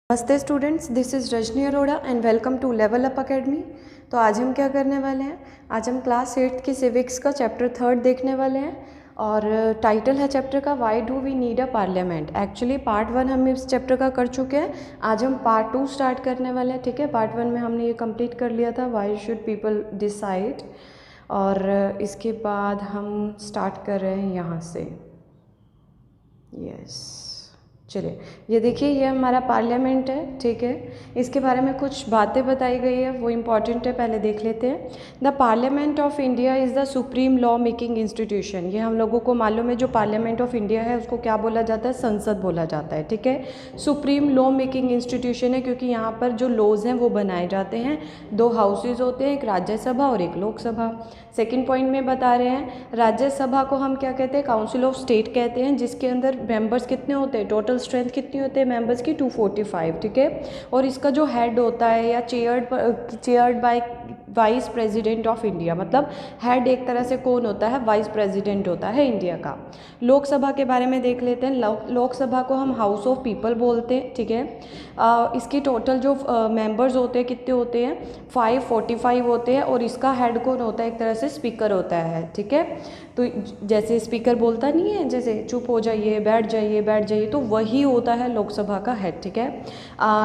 नमस्ते students, this is Rajni Arora and welcome to Level Up Academy. तो आज हम क्या करने वाले हैं, आज हम क्लास 8 की सिविक्स का चैप्टर 3 देखने वाले हैं और टाइटल है चैप्टर का why do we need a parliament. Actually part 1 हम इस चैप्टर का कर चुके हैं, आज हम पार्ट 2 स्टार्ट करने वाले हैं। ठीक है, पार्ट 1 में हमने ये कंप्लीट कर लिया था वाई शुड पीपल डिसाइड, और इसके बाद हम स्टार्ट कर रहे हैं यहाँ से। यस, चलिए ये देखिए, ये हमारा पार्लियामेंट है। ठीक है, इसके बारे में कुछ बातें बताई गई है, वो इम्पॉर्टेंट है, पहले देख लेते हैं। The parliament of India is the supreme law making institution. ये हम लोगों को मालूम है, जो पार्लियामेंट ऑफ इंडिया है उसको क्या बोला जाता है, संसद बोला जाता है। ठीक है, सुप्रीम लॉ मेकिंग इंस्टीट्यूशन है क्योंकि यहाँ पर जो लॉज हैं वो बनाए जाते हैं। 2 हाउसेज होते हैं, एक राज्यसभा और एक लोकसभा। सेकेंड पॉइंट में बता रहे हैं, राज्यसभा को हम क्या कहते हैं, काउंसिल ऑफ स्टेट कहते हैं, जिसके अंदर मेंबर्स कितने होते हैं, टोटल स्ट्रेंथ कितनी होती है मेंबर्स की, 245। ठीक है, और इसका जो हेड होता है या chaired by vice president of India, मतलब हेड एक तरह से कौन होता है, वाइस प्रेसिडेंट होता है इंडिया का। लोकसभा के बारे में देख लेते हैं। लोकसभा को हम हाउस ऑफ पीपल बोलते हैं। ठीक है, इसकी टोटल जो मेंबर्स होते हैं कितने होते हैं, 545 होते हैं, और इसका हेड कौन होता है, एक तरह से स्पीकर होता है। ठीक है, तो जैसे स्पीकर बोलता नहीं है, जैसे चुप हो जाइए, बैठ जाइए, बैठ जाइए, तो वही होता है लोकसभा का हेड। ठीक है,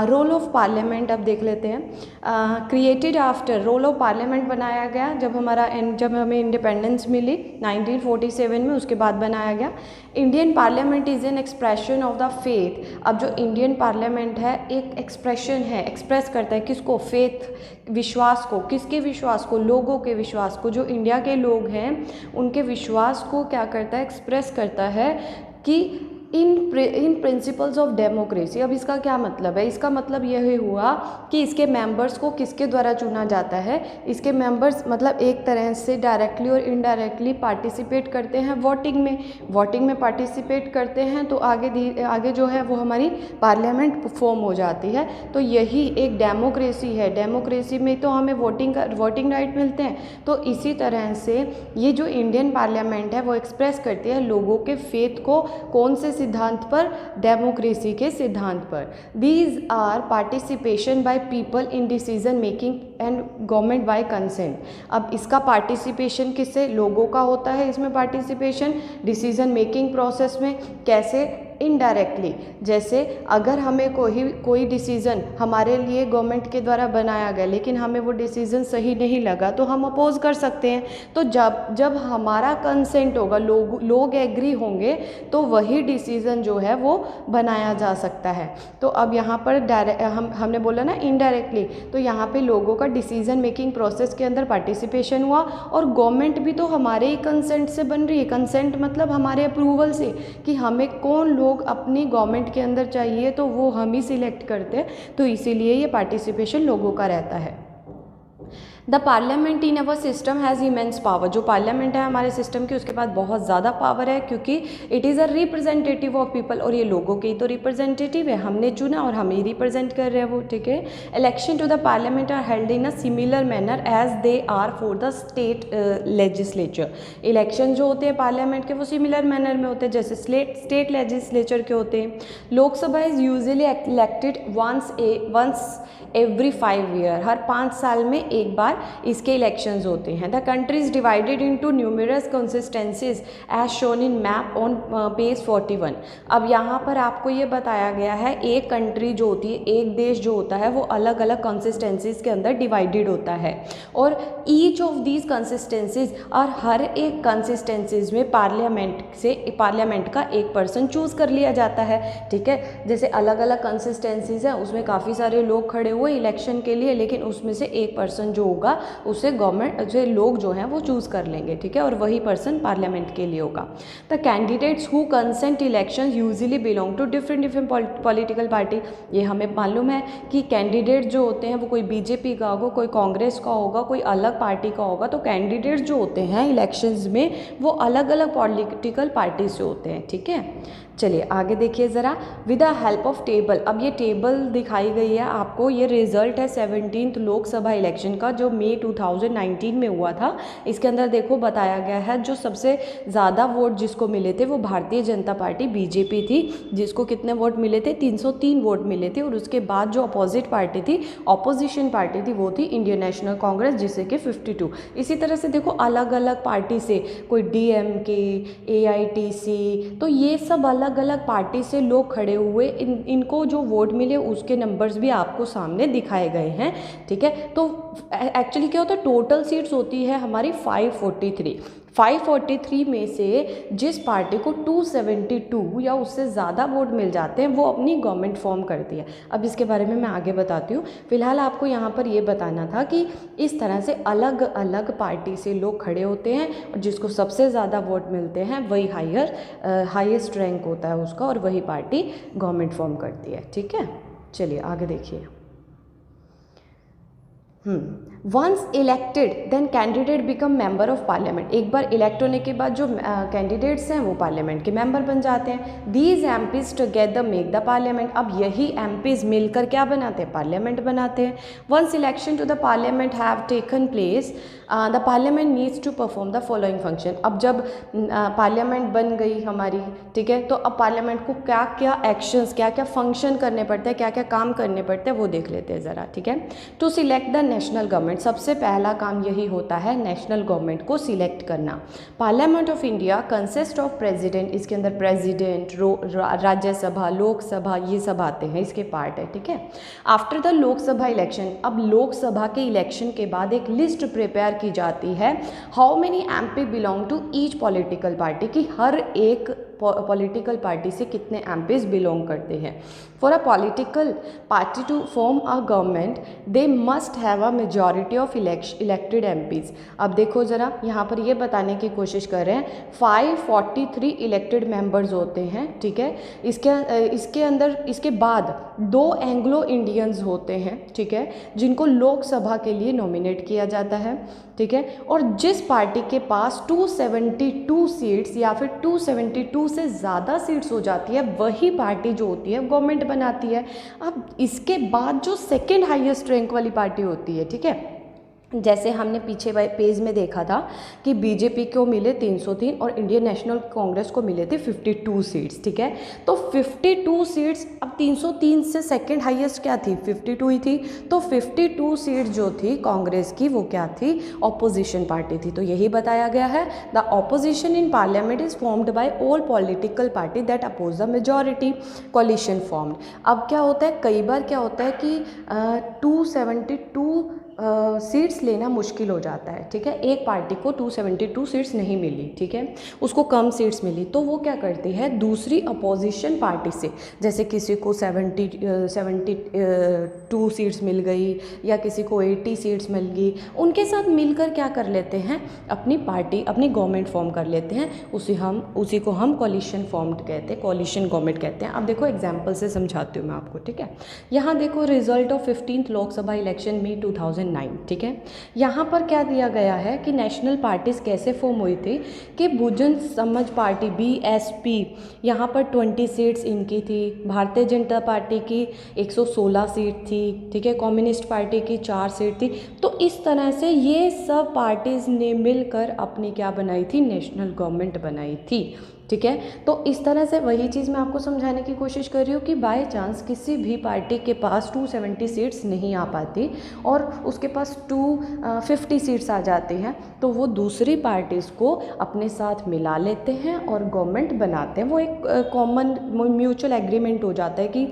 रोल ऑफ पार्लियामेंट अब देख लेते हैं। Created after, role of parliament बनाया गया जब हमें इंडिपेंडेंस मिली 1947 में, उसके बाद बनाया गया। Indian parliament is an expression of the faith. अब जो इंडियन पार्लियामेंट है एक एक्सप्रेशन है, एक्सप्रेस करता है किसको, फेथ, विश्वास को। किसके विश्वास को, लोगों के विश्वास को, जो इंडिया के लोग हैं उनके विश्वास को क्या करता है, एक्सप्रेस करता है कि इन प्रिंसिपल्स ऑफ डेमोक्रेसी। अब इसका क्या मतलब है, इसका मतलब यह हुआ कि इसके मेंबर्स को किसके द्वारा चुना जाता है, इसके मेंबर्स मतलब एक तरह से डायरेक्टली और इनडायरेक्टली पार्टिसिपेट करते हैं वोटिंग में पार्टिसिपेट करते हैं, तो आगे जो है वो हमारी पार्लियामेंट फॉर्म हो जाती है। तो यही एक डेमोक्रेसी है। डेमोक्रेसी में तो हमें वोटिंग राइट मिलते हैं, तो इसी तरह से ये जो इंडियन पार्लियामेंट है वो एक्सप्रेस करती है लोगों के फेथ को, कौन से सिद्धांत पर, डेमोक्रेसी के सिद्धांत पर। These are participation by people in decision making and government by consent. अब इसका पार्टिसिपेशन किससे, लोगों का होता है इसमें पार्टिसिपेशन डिसीजन मेकिंग प्रोसेस में। कैसे, इनडायरेक्टली। जैसे अगर हमें कोई डिसीज़न हमारे लिए गवर्नमेंट के द्वारा बनाया गया लेकिन हमें वो डिसीज़न सही नहीं लगा तो हम अपोज कर सकते हैं। तो जब हमारा कंसेंट होगा, लोग एग्री होंगे, तो वही डिसीज़न जो है वो बनाया जा सकता है। तो अब यहाँ पर हमने बोला ना इनडायरेक्टली, तो यहाँ पे लोगों का डिसीजन मेकिंग प्रोसेस के अंदर पार्टिसिपेशन हुआ, और गवर्नमेंट भी तो हमारे ही कंसेंट से बन रही है। कंसेंट मतलब हमारे अप्रूवल से, कि हमें कौन लोग अपनी गवर्नमेंट के अंदर चाहिए तो वो हम ही सिलेक्ट करते हैं, तो इसीलिए ये पार्टिसिपेशन लोगों का रहता है। The parliament in our system has immense power. जो पार्लियामेंट है हमारे सिस्टम की, उसके पास बहुत ज़्यादा पावर है, क्योंकि it is a representative of people, और ये लोगों के ही तो रिप्रेजेंटेटिव है, हमने चुना और हम ही रिप्रेजेंट कर रहे हैं वो। ठीक है, election to the parliament are held in a similar manner as they are for the state legislature. Election जो होते हैं पार्लियामेंट के वो सिमिलर मैनर में होते हैं जैसे स्टेट लेजिस्लेचर के होते हैं। Lok Sabha is usually elected once every 5 year, हर 5 साल में एक बार इसके इलेक्शंस होते हैं। The country is divided into numerous constituencies as shown in map on page 41। अब यहाँ पर आपको ये बताया गया है, एक कंट्री जो होती है, एक देश जो होता है, वो अलग अलग कंसिस्टेंसीज के अंदर डिवाइडेड होता है, और ईच ऑफ दीज कंसिस्टेंसीज, और हर एक कंसिस्टेंसीज में पार्लियामेंट का एक पर्सन चूज़ कर लिया जाता है। ठीक है, जैसे अलग अलग कंसिस्टेंसीज हैं, उसमें काफ़ी सारे लोग खड़े हुए इलेक्शन के लिए, लेकिन उसमें से एक पर्सन जो होगा उसे लोग जो हैं वो चूज़ कर लेंगे। ठीक है, और वही पर्सन पार्लियामेंट के लिए होगा। The candidates who consent election usually belong to different political party. ये हमें मालूम है कि कैंडिडेट जो होते हैं वो कोई बीजेपी का होगा, कोई कांग्रेस का होगा, कोई अलग पार्टी का होगा। तो कैंडिडेट्स जो होते हैं इलेक्शंस में वो अलग अलग पॉलिटिकल पार्टी से होते हैं। ठीक है, चलिए आगे देखिए ज़रा, with the help of table. अब ये टेबल दिखाई गई है आपको, ये रिजल्ट है 17th लोकसभा इलेक्शन का जो मई 2019 में हुआ था। इसके अंदर देखो बताया गया है जो सबसे ज़्यादा वोट जिसको मिले थे वो भारतीय जनता पार्टी बीजेपी थी, जिसको कितने वोट मिले थे, 303 वोट मिले थे। और उसके बाद जो अपोजिट पार्टी थी, ऑपोजिशन पार्टी थी, वो थी इंडियन नेशनल कांग्रेस, जिससे कि 52। इसी तरह से देखो अलग अलग पार्टी से कोई DMK, AITC, तो ये सब अलग अलग पार्टी से लोग खड़े हुए, इनको जो वोट मिले उसके नंबर्स भी आपको सामने दिखाए गए हैं, ठीक है। तो एक्चुअली क्या होता है, टोटल सीट्स होती है हमारी 543 में से जिस पार्टी को 272 या उससे ज़्यादा वोट मिल जाते हैं वो अपनी गवर्नमेंट फॉर्म करती है। अब इसके बारे में मैं आगे बताती हूँ, फिलहाल आपको यहाँ पर ये बताना था कि इस तरह से अलग अलग पार्टी से लोग खड़े होते हैं और जिसको सबसे ज़्यादा वोट मिलते हैं वही हाईएस्ट रैंक होता है उसका, और वही पार्टी गवर्नमेंट फॉर्म करती है, ठीक है। चलिए आगे देखिए। Once elected then candidate become member of parliament. एक बार इलेक्ट होने के बाद जो कैंडिडेट्स हैं वो पार्लियामेंट के मेंबर बन जाते हैं। These MPs together make the parliament. अब यही MPs मिलकर क्या बनाते हैं, पार्लियामेंट बनाते हैं। Once election to the parliament have taken place the parliament needs to perform the following function. अब जब पार्लियामेंट बन गई हमारी, ठीक है, तो अब पार्लियामेंट को क्या क्या एक्शंस, क्या क्या फंक्शन करने पड़ते हैं, क्या क्या काम करने पड़ते हैं वो देख लेते हैं ज़रा, ठीक है। To select the national government, सबसे पहला काम यही होता है नेशनल गवर्नमेंट को सिलेक्ट करना। Parliament of India consist of president, इसके अंदर प्रेसिडेंट, राज्यसभा, लोकसभा, ये सब आते हैं, इसके पार्ट है, ठीक है। आफ्टर द लोकसभा इलेक्शन, अब लोकसभा के इलेक्शन के बाद एक लिस्ट प्रिपेयर की जाती है, how many MP belong to each political party, की हर एक पॉलिटिकल पार्टी से कितने MPs बिलोंग करते हैं। For a political party to form a government they must have a majority of elected MPs। अब देखो ज़रा यहाँ पर ये बताने की कोशिश कर रहे हैं 543 इलेक्टेड मेंबर्स होते हैं, ठीक है। इसके अंदर इसके बाद 2 एंग्लो इंडियंस होते हैं, ठीक है, जिनको लोकसभा के लिए नॉमिनेट किया जाता है, ठीक है। और जिस पार्टी के पास 272 सीट्स या फिर 272 से ज़्यादा सीट्स हो जाती है वही पार्टी जो होती है गवर्नमेंट बनाती है। अब इसके बाद जो सेकंड हाईएस्ट रैंक वाली पार्टी होती है, ठीक है, जैसे हमने पीछे पेज में देखा था कि बीजेपी को मिले 303 और इंडियन नेशनल कांग्रेस को मिले थे 52 सीट्स, ठीक है। तो 52 सीट्स, अब 303 से सेकंड हाईएस्ट क्या थी, 52 ही थी। तो 52 सीट जो थी कांग्रेस की वो क्या थी, ऑपोजिशन पार्टी थी। तो यही बताया गया है, the opposition in parliament is formed by all political party that oppose the majority, coalition formed. अब क्या होता है, कई बार क्या होता है कि 272 सीट्स लेना मुश्किल हो जाता है, ठीक है। एक पार्टी को 272 सीट्स नहीं मिली, ठीक है, उसको कम सीट्स मिली, तो वो क्या करती है, दूसरी अपोजिशन पार्टी से, जैसे किसी को 72 सीट्स मिल गई या किसी को 80 सीट्स मिल गई, उनके साथ मिलकर क्या कर लेते हैं, अपनी पार्टी, अपनी गवर्नमेंट फॉर्म कर लेते हैं। उसी को हम कोलिशन फॉर्म्ड कहते हैं, कोलिशन गवर्नमेंट कहते हैं। अब देखो एग्जाम्पल से समझाती हूँ मैं आपको, ठीक है। यहाँ देखो result of 15th Lok Sabha election में 2009, ठीक है। यहाँ पर क्या दिया गया है कि नेशनल पार्टीज कैसे फॉर्म हुई थी, कि बहुजन समाज पार्टी BSP, यहाँ पर 20 सीट्स इनकी थी, भारतीय जनता पार्टी की 116 सीट थी, ठीक है, कम्युनिस्ट पार्टी की 4 सीट थी। तो इस तरह से ये सब पार्टीज ने मिलकर अपनी क्या बनाई थी, नेशनल गवर्नमेंट बनाई थी, ठीक है। तो इस तरह से वही चीज़ मैं आपको समझाने की कोशिश कर रही हूँ कि बाय चांस किसी भी पार्टी के पास 270 सीट्स नहीं आ पाती और उसके पास 250 सीट्स आ जाती हैं, तो वो दूसरी पार्टीज़ को अपने साथ मिला लेते हैं और गवर्नमेंट बनाते हैं। वो एक कॉमन म्यूचुअल एग्रीमेंट हो जाता है कि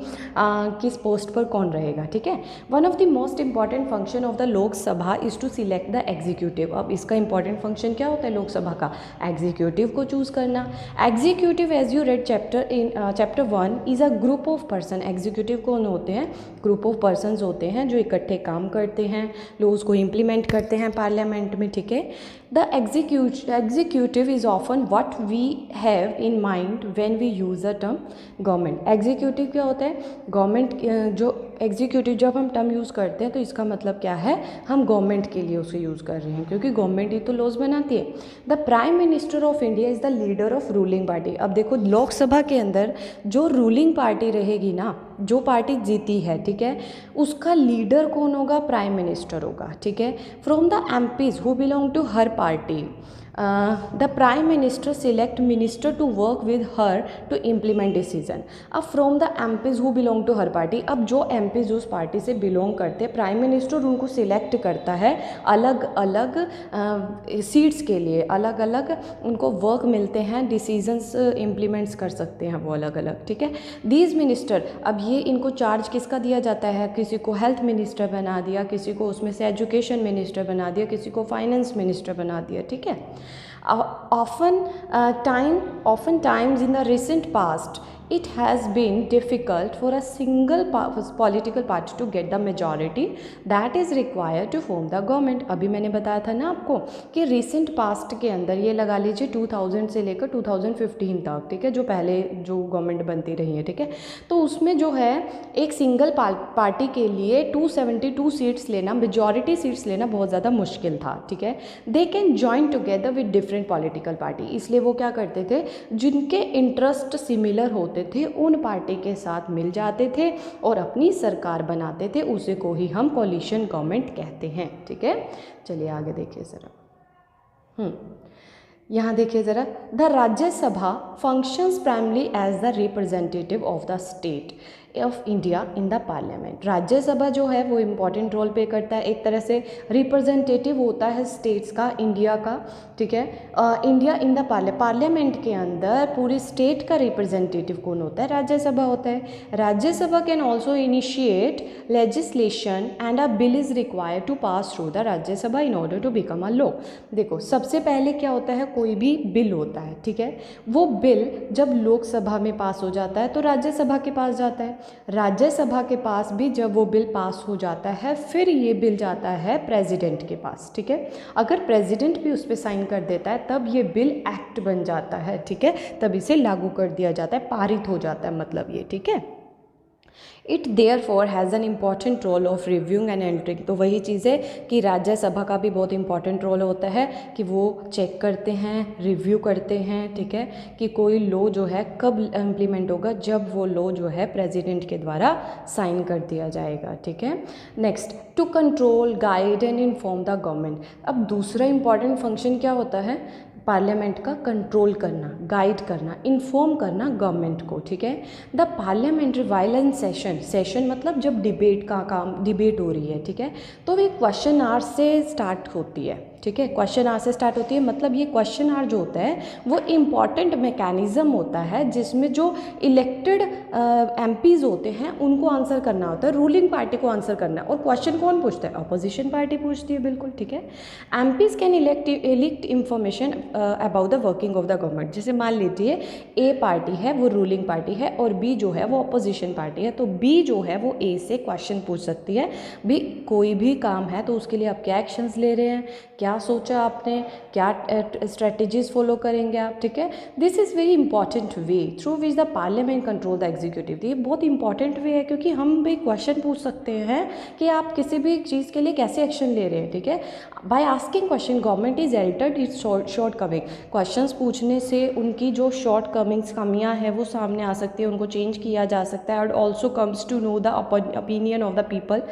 किस पोस्ट पर कौन रहेगा, ठीक है। One of the most important function of the Lok Sabha is to select the executive. अब इसका इंपॉर्टेंट फंक्शन क्या होता है लोकसभा का, एग्जीक्यूटिव को चूज़ करना। Executive as you read chapter 1 is a group of person. Executive कौन होते हैं, ग्रुप ऑफ पर्सनस होते हैं जो इकट्ठे काम करते हैं, लोग उसको इम्प्लीमेंट करते हैं पार्लियामेंट में, ठीक है। The executive is often what we have in mind when we use the term government. Executive क्या होता है, गवर्नमेंट जो एग्जीक्यूटिव जब हम टर्म यूज़ करते हैं तो इसका मतलब क्या है, हम गवर्नमेंट के लिए उसे यूज़ कर रहे हैं, क्योंकि गवर्नमेंट ही तो लॉज बनाती है। The prime minister of India is the leader of ruling party. अब देखो लोकसभा के अंदर जो रूलिंग पार्टी रहेगी ना, जो पार्टी जीती है, ठीक है, उसका लीडर कौन होगा, प्राइम मिनिस्टर होगा, ठीक है। From the MPs who belong to her party the prime minister select minister to work with her to implement decision. अब from the MPs who belong to her party, अब जो MPs उस party से belong करते हैं, prime minister उनको select करता है अलग अलग सीट्स के लिए, अलग अलग उनको वर्क मिलते हैं, डिसीजंस इम्प्लीमेंट्स कर सकते हैं वो अलग अलग, ठीक है। दीज मिनिस्टर, अब ये इनको चार्ज किसका दिया जाता है, किसी को हेल्थ मिनिस्टर बना दिया, किसी को उसमें से एजुकेशन मिनिस्टर बना दिया, किसी को फाइनेंस मिनिस्टर बना दिया, ठीक है। often times in the recent past it has been difficult for a single political party to get the majority that is required to form the government। अभी मैंने बताया था ना आपको कि recent past के अंदर ये लगा लीजिए 2000 से लेकर 2015 तक, ठीक है, जो पहले जो गवर्नमेंट बनती रही है, ठीक है, तो उसमें जो है एक सिंगल पार्टी के लिए 272 सीट्स लेना, मेजॉरिटी सीट्स लेना बहुत ज़्यादा मुश्किल था, ठीक है। They can join together with different political party, इसलिए वो क्या करते थे, जिनके इंटरेस्ट सिमिलर होते थे उन पार्टी के साथ मिल जाते थे और अपनी सरकार बनाते थे, उसे को ही हम कोलिशन गवर्नमेंट कहते हैं, ठीक है। चलिए आगे देखिए ज़रा। यहाँ देखिए ज़रा, the Rajya Sabha functions primarily as the representative of the state of India in the parliament. Rajya Sabha जो है वो इम्पॉर्टेंट रोल प्ले करता है, एक तरह से रिप्रेजेंटेटिव होता है स्टेट्स का, इंडिया का, ठीक है। इंडिया इन द पार्लियामेंट के अंदर पूरी स्टेट का रिप्रेजेंटेटिव कौन होता है, राज्यसभा होता है। Rajya Sabha can also initiate legislation and a bill is required to pass through the Rajya Sabha in order to become a law. देखो सबसे पहले क्या होता है, कोई भी बिल होता है, ठीक है, वो बिल जब लोकसभा में पास हो जाता है तो राज्यसभा के पास जाता है, राज्यसभा के पास भी जब वो बिल पास हो जाता है फिर ये बिल जाता है प्रेसिडेंट के पास, ठीक है। अगर प्रेसिडेंट भी उस पर साइन कर देता है तब ये बिल एक्ट बन जाता है, ठीक है, तब इसे लागू कर दिया जाता है, पारित हो जाता है मतलब ये, ठीक है। It therefore has an important role of reviewing and entering. तो वही चीज़ है कि राज्यसभा का भी बहुत इंपॉर्टेंट रोल होता है कि वो चेक करते हैं, रिव्यू करते हैं, ठीक है, कि कोई लॉ जो है कब इम्प्लीमेंट होगा, जब वो लॉ जो है प्रेसिडेंट के द्वारा साइन कर दिया जाएगा, ठीक है। Next, to control, guide and inform the government. अब दूसरा इंपॉर्टेंट फंक्शन क्या होता है, पार्लियामेंट का कंट्रोल करना, गाइड करना, इन्फॉर्म करना गवर्नमेंट को, ठीक है। द पार्लियामेंट्री वायलेंस सेशन मतलब जब डिबेट का काम, डिबेट हो रही है, ठीक है, तो ये क्वेश्चन आवर से स्टार्ट होती है, ठीक है, क्वेश्चन आवर से स्टार्ट होती है, मतलब ये क्वेश्चन आवर जो होता है वो इम्पॉर्टेंट मैकेनिज्म होता है जिसमें जो इलेक्टेड एमपीज होते हैं उनको आंसर करना होता है, रूलिंग पार्टी को आंसर करना है। और क्वेश्चन कौन पूछता है, अपोजिशन पार्टी पूछती है, बिल्कुल, ठीक है। MPs can elect information about the working of the government. जैसे मान लीजिए ए पार्टी है वो रूलिंग पार्टी है और बी जो है वो अपोजिशन पार्टी है, तो बी जो है वो ए से क्वेश्चन पूछ सकती है, भी कोई भी काम है तो उसके लिए आप क्या एक्शंस ले रहे हैं, क्या सोचा आपने, क्या स्ट्रेटजीज फॉलो करेंगे आप, ठीक है। This is very important way through which the parliament control the executive. ये बहुत इंपॉर्टेंट वे है क्योंकि हम भी क्वेश्चन पूछ सकते हैं कि आप किसी भी चीज़ के लिए कैसे एक्शन ले रहे हैं, ठीक है। By asking question government is altered its shortcoming. Questions पूछने से उनकी जो शॉर्ट कमिंग्स, कमियाँ हैं वो सामने आ सकती है, उनको चेंज किया जा सकता है। And also comes to know the opinion of the people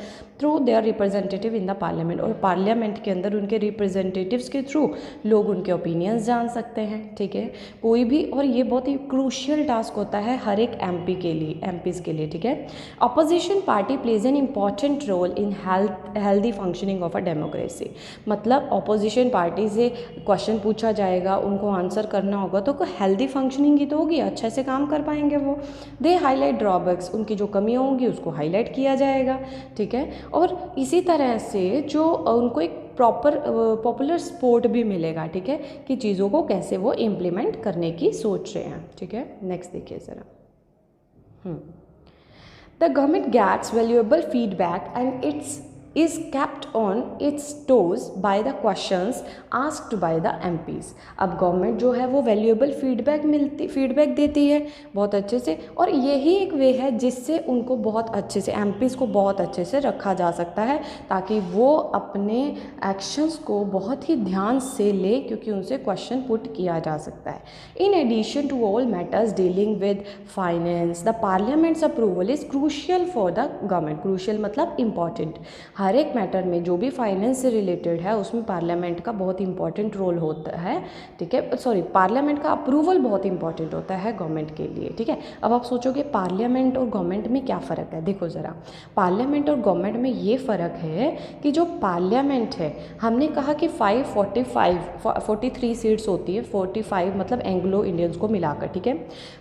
through their representative in the parliament. और पार्लियामेंट के अंदर उनके रिप्रेजेंटेटिव्स के थ्रू लोग उनके ओपिनियंस जान सकते हैं, ठीक है, कोई भी। और ये बहुत ही क्रूशियल टास्क होता है हर एक एमपी के लिए, एमपीज़ के लिए, ठीक है। Opposition party plays an important role in healthy functioning of a democracy. मतलब अपोजिशन पार्टी से क्वेश्चन पूछा जाएगा, उनको आंसर करना होगा, तो हेल्दी फंक्शनिंग ही तो होगी, अच्छे से काम कर पाएंगे वो। दे हाईलाइट ड्रॉबैक्स, उनकी जो कमियाँ होंगी उसको हाईलाइट किया जाएगा, ठीक है। और इसी तरह से जो उनको एक पॉपुलर सपोर्ट भी मिलेगा, ठीक है, कि चीज़ों को कैसे वो इम्प्लीमेंट करने की सोच रहे हैं, ठीक है। नेक्स्ट देखिए ज़रा। The government gets valuable feedback and its is kept on its toes by the questions asked by the MPs। अब गवर्नमेंट जो है वो वैल्यूएबल फीडबैक देती है बहुत अच्छे से, और यही एक वे है जिससे उनको बहुत अच्छे से MPs को बहुत अच्छे से रखा जा सकता है, ताकि वो अपने एक्शंस को बहुत ही ध्यान से ले, क्योंकि उनसे क्वेश्चन पुट किया जा सकता है। In addition to all matters dealing with finance, the parliament's approval is crucial for the government. Crucial मतलब इम्पॉर्टेंट। हर एक मैटर में जो भी फाइनेंस से रिलेटेड है उसमें पार्लियामेंट का बहुत इंपॉर्टेंट रोल होता है, ठीक है, सॉरी, पार्लियामेंट का अप्रूवल बहुत इंपॉर्टेंट होता है गवर्नमेंट के लिए, ठीक है। अब आप सोचोगे पार्लियामेंट और गवर्नमेंट में क्या फ़र्क है, देखो ज़रा, पार्लियामेंट और गवर्नमेंट में ये फ़र्क है कि जो पार्लियामेंट है, हमने कहा कि 43 सीट्स होती है, 45 मतलब एंग्लो इंडियंस को मिलाकर, ठीक है।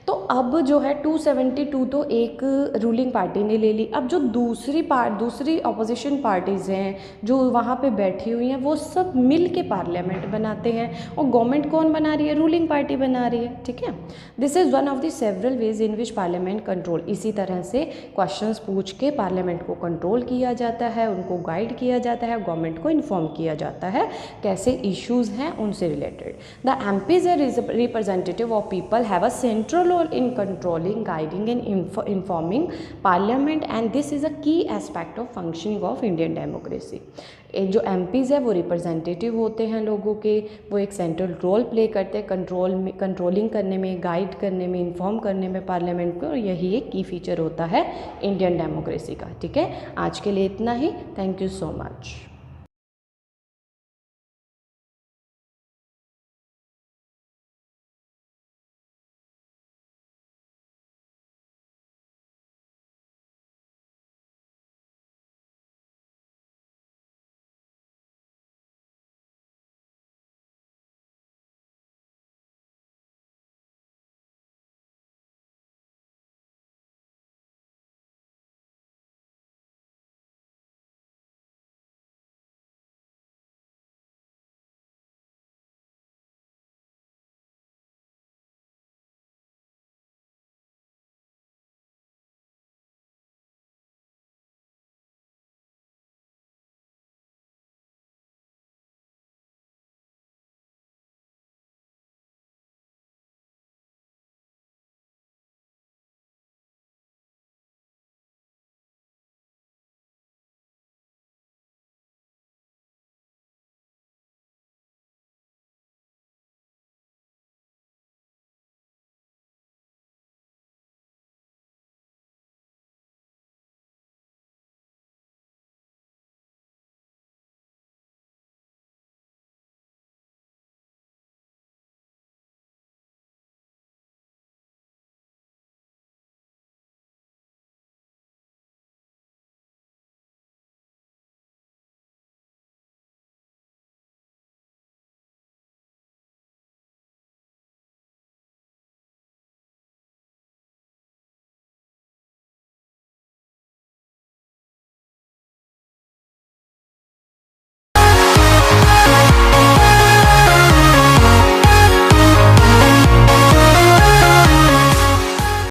तो अब जो है 272 तो एक रूलिंग पार्टी ने ले ली। अब जो दूसरी अपोजिशन पार्टीज़ हैं जो वहाँ पे बैठी हुई हैं, वो सब मिल के पार्लियामेंट बनाते हैं, और गवर्नमेंट कौन बना रही है, रूलिंग पार्टी बना रही है, ठीक है। This is one of the several ways in which parliament control, इसी तरह से क्वेश्चंस पूछ के पार्लियामेंट को कंट्रोल किया जाता है, उनको गाइड किया जाता है, गवर्नमेंट को इन्फॉर्म किया जाता है कैसे इश्यूज़ हैं उनसे related. The MPs are representative of people, have a central role in controlling, guiding and informing parliament, and this is a key aspect of functioning of Indian democracy. जो MPs है वो representative होते हैं लोगों के, वो एक सेंट्रल रोल प्ले करते हैं कंट्रोलिंग करने में, गाइड करने में, इन्फॉर्म करने में पार्लियामेंट को, और यही एक की फीचर होता है इंडियन डेमोक्रेसी का, ठीक है। आज के लिए इतना ही, थैंक यू सो मच।